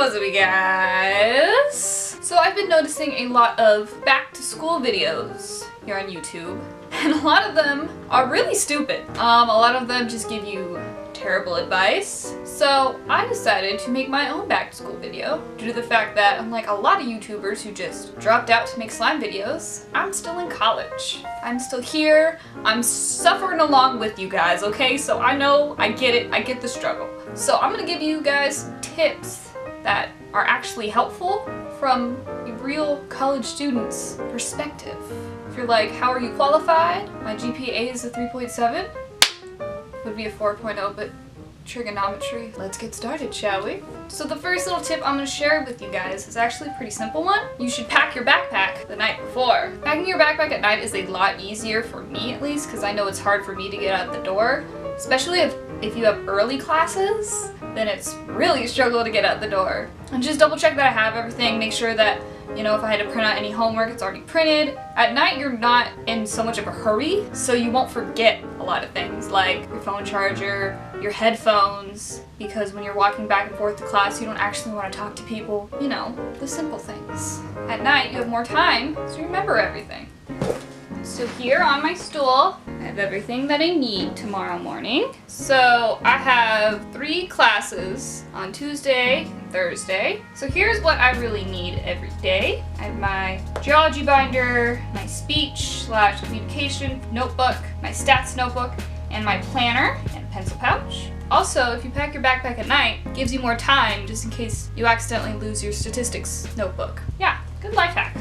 what's up you guys? So I've been noticing a lot of back to school videos here on YouTube, and a lot of them are really stupid. A lot of them just give you terrible advice. So I decided to make my own back to school video due to the fact that, unlike a lot of YouTubers who just dropped out to make slime videos, I'm still in college. I'm still here. I'm suffering along with you guys, okay? So I know, I get it, I get the struggle. So I'm gonna give you guys tips that are actually helpful from a real college student's perspective. If you're like, how are you qualified? My GPA is a 3.7. Would be a 4.0, but trigonometry. Let's get started, shall we? So the first little tip I'm going to share with you guys is actually a pretty simple one. You should pack your backpack the night before. Packing your backpack at night is a lot easier, for me at least, because I know it's hard for me to get out the door. Especially if you have early classes, then it's really a struggle to get out the door. And just double check that I have everything, make sure that, you know, if I had to print out any homework, it's already printed. At night, you're not in so much of a hurry, so you won't forget a lot of things, like your phone charger, your headphones, because when you're walking back and forth to class, you don't actually want to talk to people. You know, the simple things. At night, you have more time, so you remember everything. So here on my stool, I have everything that I need tomorrow morning. So I have 3 classes on Tuesday and Thursday. So here's what I really need every day. I have my geology binder, my speech/communication notebook, my stats notebook, and my planner and pencil pouch. Also, if you pack your backpack at night, it gives you more time just in case you accidentally lose your statistics notebook. Yeah, good life hack.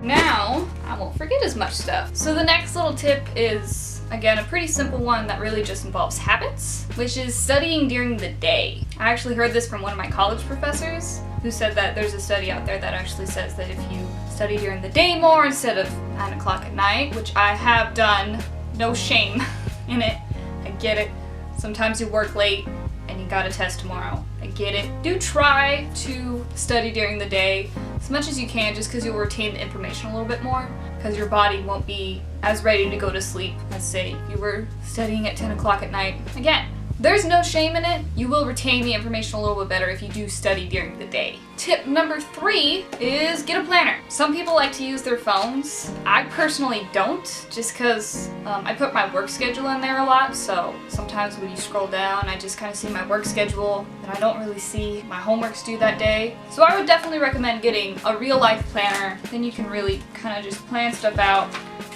Now, I won't forget as much stuff. So the next little tip is, again, a pretty simple one that really just involves habits, which is studying during the day. I actually heard this from one of my college professors who said that there's a study out there that actually says that if you study during the day more instead of 9 o'clock at night, which I have done, no shame in it, I get it. Sometimes you work late and you got a test tomorrow. I get it. Do try to study during the day as much as you can, just because you'll retain the information a little bit more, because your body won't be as ready to go to sleep. Let's say if you were studying at 10 o'clock at night. Again, there's no shame in it. You will retain the information a little bit better if you do study during the day. Tip number 3 is get a planner. Some people like to use their phones. I personally don't, just because I put my work schedule in there a lot, so sometimes when you scroll down, I just kind of see my work schedule, and I don't really see my homeworks due that day. So I would definitely recommend getting a real life planner. Then you can really kind of just plan stuff out,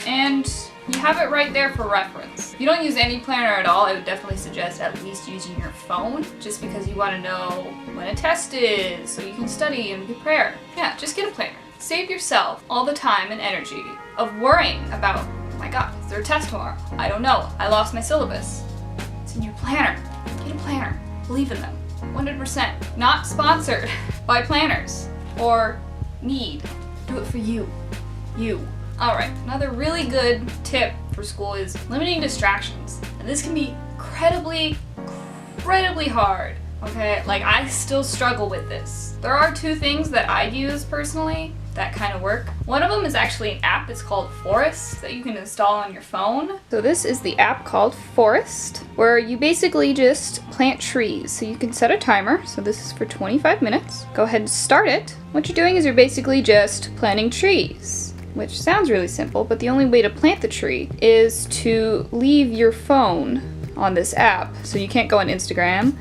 and you have it right there for reference. If you don't use any planner at all, I would definitely suggest at least using your phone, just because you want to know when a test is, so you can study and prepare. Yeah, just get a planner. Save yourself all the time and energy of worrying about, oh my god, is there a test tomorrow? I don't know, I lost my syllabus. It's in your planner. Get a planner. Believe in them. 100%. Not sponsored by planners or need. Do it for you. You. Alright, another really good tip for school is limiting distractions. And this can be incredibly hard, okay? Like, I still struggle with this. There are 2 things that I use personally that kind of work. One of them is actually an app. It's called Forest that you can install on your phone. So this is the app called Forest, where you basically just plant trees. So you can set a timer. So this is for 25 minutes. Go ahead and start it. What you're doing is you're basically just planting trees, which sounds really simple, but the only way to plant the tree is to leave your phone on this app. So you can't go on Instagram,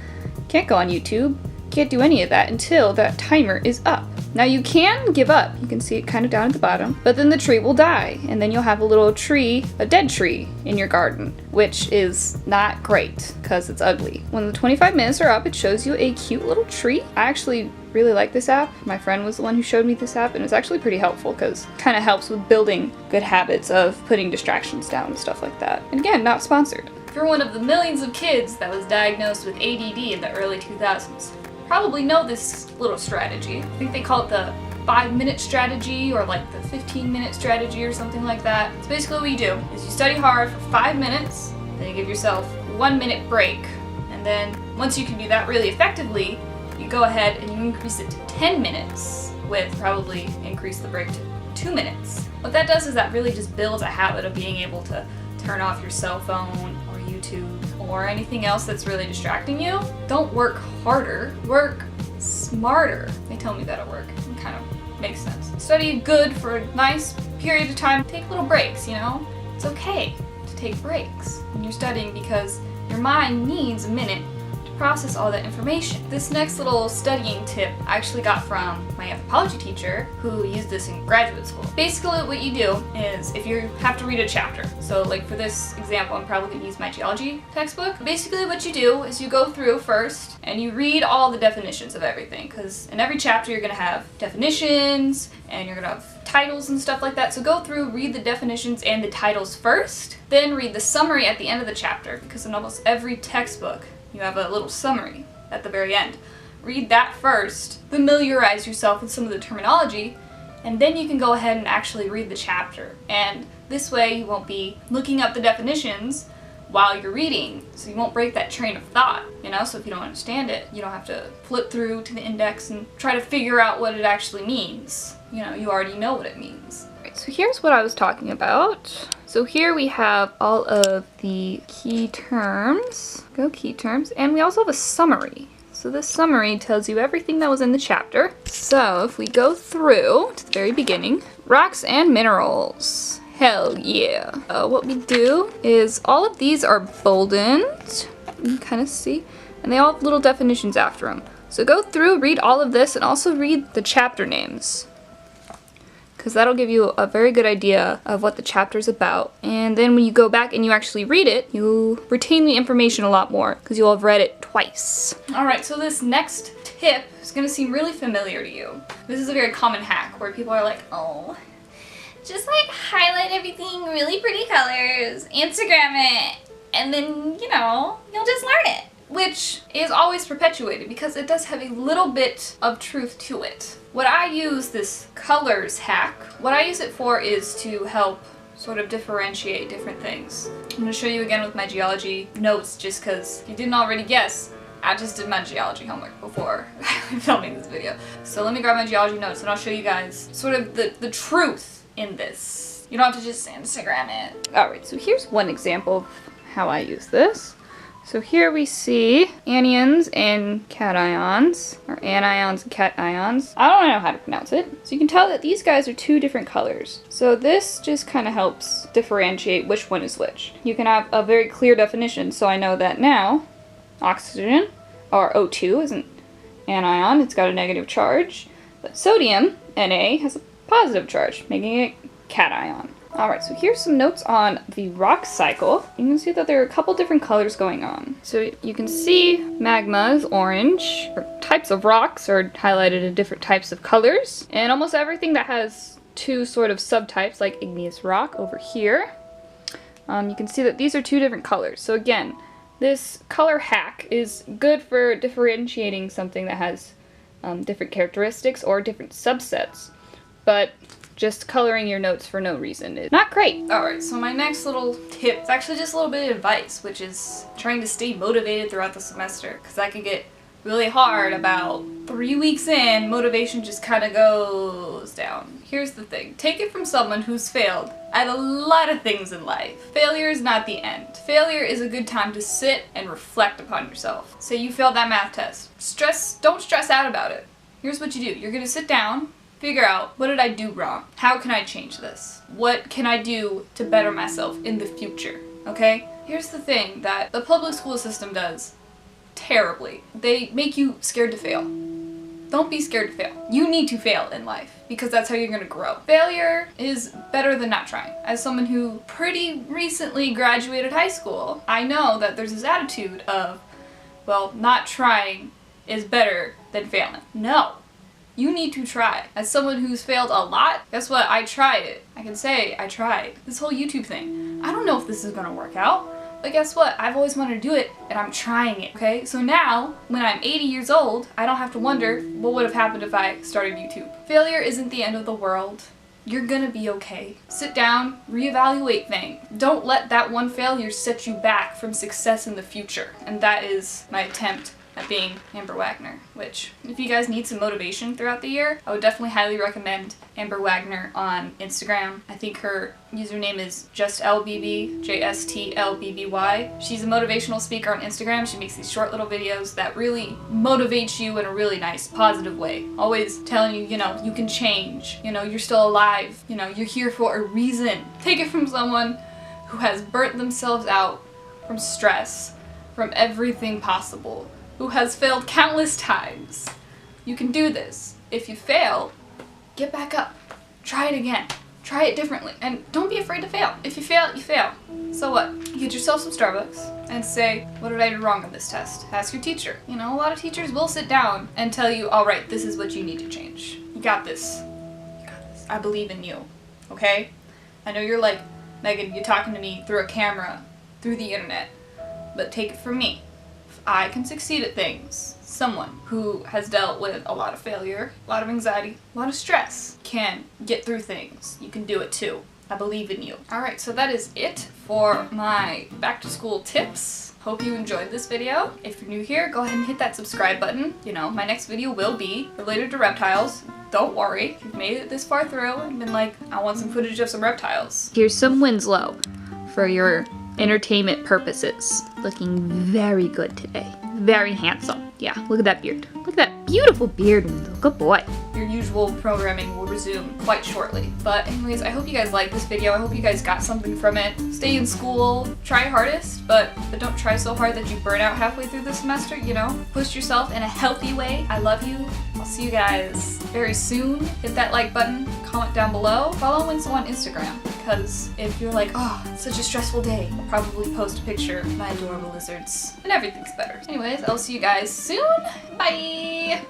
can't go on YouTube, can't do any of that until that timer is up. Now you can give up, you can see it kind of down at the bottom, but then the tree will die, and then you'll have a little tree, a dead tree, in your garden, which is not great, because it's ugly. When the 25 minutes are up, it shows you a cute little tree. I actually really like this app. My friend was the one who showed me this app, and it's actually pretty helpful because it kind of helps with building good habits of putting distractions down and stuff like that. And again, not sponsored. If you're one of the millions of kids that was diagnosed with ADD in the early 2000s, probably know this little strategy. I think they call it the 5-minute strategy, or like the 15-minute strategy or something like that. So basically what you do is you study hard for 5 minutes, then you give yourself a 1-minute break, and then once you can do that really effectively, you go ahead and you increase it to 10 minutes, with probably increase the break to 2 minutes. What that does is that really just builds a habit of being able to turn off your cell phone or YouTube or anything else that's really distracting you. Don't work harder, work smarter. They tell me that at work. It kind of makes sense. Study good for a nice period of time. Take little breaks, you know? It's okay to take breaks when you're studying because your mind needs a minute to process all that information. This next little studying tip I actually got from my anthropology teacher who used this in graduate school. Basically what you do is if you have to read a chapter, so like for this example I'm probably going to use my geology textbook. Basically what you do is you go through first and you read all the definitions of everything, because in every chapter you're going to have definitions and you're going to have titles and stuff like that. So go through, read the definitions and the titles first, then read the summary at the end of the chapter, because in almost every textbook you have a little summary at the very end. Read that first, familiarize yourself with some of the terminology, and then you can go ahead and actually read the chapter. And this way you won't be looking up the definitions while you're reading, so you won't break that train of thought, you know? So if you don't understand it, you don't have to flip through to the index and try to figure out what it actually means. You know, you already know what it means. Right, so here's what I was talking about. So here we have all of the key terms, and we also have a summary. So this summary tells you everything that was in the chapter. So if we go through to the very beginning, rocks and minerals. Hell yeah. What we do is all of these are boldened, you can kind of see, and they all have little definitions after them. So go through, read all of this, and also read the chapter names, because that'll give you a very good idea of what the chapter's about. And then when you go back and you actually read it, you'll retain the information a lot more, because you'll have read it twice. Alright, so this next tip is going to seem really familiar to you. This is a very common hack where people are like, oh, just like highlight everything really pretty colors, Instagram it, and then, you know, you'll just learn it. Which is always perpetuated because it does have a little bit of truth to it. What I use this colors hack, what I use it for is to help sort of differentiate different things. I'm going to show you again with my geology notes just because if you didn't already guess, I just did my geology homework before filming this video. So let me grab my geology notes and I'll show you guys sort of the truth in this. You don't have to just Instagram it. Alright, so here's one example of how I use this. So here we see anions and cations, or anions and cations. I don't know how to pronounce it. So you can tell that these guys are two different colors. So this just kind of helps differentiate which one is which. You can have a very clear definition, so I know that now oxygen, or O2, is an anion, it's got a negative charge, but sodium, Na, has a positive charge, making it cation. Alright, so here's some notes on the rock cycle. You can see that there are a couple different colors going on. So you can see magma is orange, or types of rocks are highlighted in different types of colors, and almost everything that has two sort of subtypes, like igneous rock over here, you can see that these are two different colors. So again, this color hack is good for differentiating something that has different characteristics or different subsets. But just coloring your notes for no reason is not great. Alright, so my next little tip is actually just a little bit of advice, which is trying to stay motivated throughout the semester, because that can get really hard about 3 weeks in. Motivation just kind of goes down. Here's the thing. Take it from someone who's failed at a lot of things in life. Failure is not the end. Failure is a good time to sit and reflect upon yourself. Say you failed that math test. Don't stress out about it. Here's what you do. You're going to sit down, figure out, what did I do wrong? How can I change this? What can I do to better myself in the future? Okay? Here's the thing that the public school system does terribly. They make you scared to fail. Don't be scared to fail. You need to fail in life because that's how you're going to grow. Failure is better than not trying. As someone who pretty recently graduated high school, I know that there's this attitude of, well, not trying is better than failing. No. You need to try. As someone who's failed a lot, guess what? I tried it. I can say I tried. This whole YouTube thing. I don't know if this is gonna work out, but guess what? I've always wanted to do it, and I'm trying it, okay? So now, when I'm 80 years old, I don't have to wonder what would have happened if I started YouTube. Failure isn't the end of the world. You're gonna be okay. Sit down, reevaluate things. Don't let that one failure set you back from success in the future. And that is my attempt at being Amber Wagner, which if you guys need some motivation throughout the year, I would definitely highly recommend Amber Wagner on Instagram. I think her username is justlbb, JSTLBBY. She's a motivational speaker on Instagram. She makes these short little videos that really motivate you in a really nice, positive way. Always telling you, you know, you can change, you know, you're still alive, you know, you're here for a reason. Take it from someone who has burnt themselves out from stress, from everything possible, who has failed countless times. You can do this. If you fail, get back up. Try it again. Try it differently. And don't be afraid to fail. If you fail, you fail. So what? You get yourself some Starbucks and say, what did I do wrong on this test? Ask your teacher. You know, a lot of teachers will sit down and tell you, all right, this is what you need to change. You got this. You got this. I believe in you. Okay? I know you're like, Megan, you're talking to me through a camera, through the internet, but take it from me. If I can succeed at things, someone who has dealt with a lot of failure, a lot of anxiety, a lot of stress can get through things. You can do it too. I believe in you. Alright, so that is it for my back to school tips. Hope you enjoyed this video. If you're new here, go ahead and hit that subscribe button. You know, my next video will be related to reptiles. Don't worry, if you've made it this far through and been like, I want some footage of some reptiles. Here's some Winslow for your entertainment purposes. Looking very good today. Very handsome. Yeah, look at that beard. Look at that beautiful beard, Winslow. Good boy. Your usual programming will resume quite shortly. But anyways, I hope you guys liked this video. I hope you guys got something from it. Stay in school, try hardest, but don't try so hard that you burn out halfway through the semester, you know? Push yourself in a healthy way. I love you. I'll see you guys very soon. Hit that like button, comment down below. Follow Winslow on Instagram, because if you're like, oh, it's such a stressful day, I'll probably post a picture of my adorable lizards and everything's better. Anyways, I'll see you guys soon. Bye!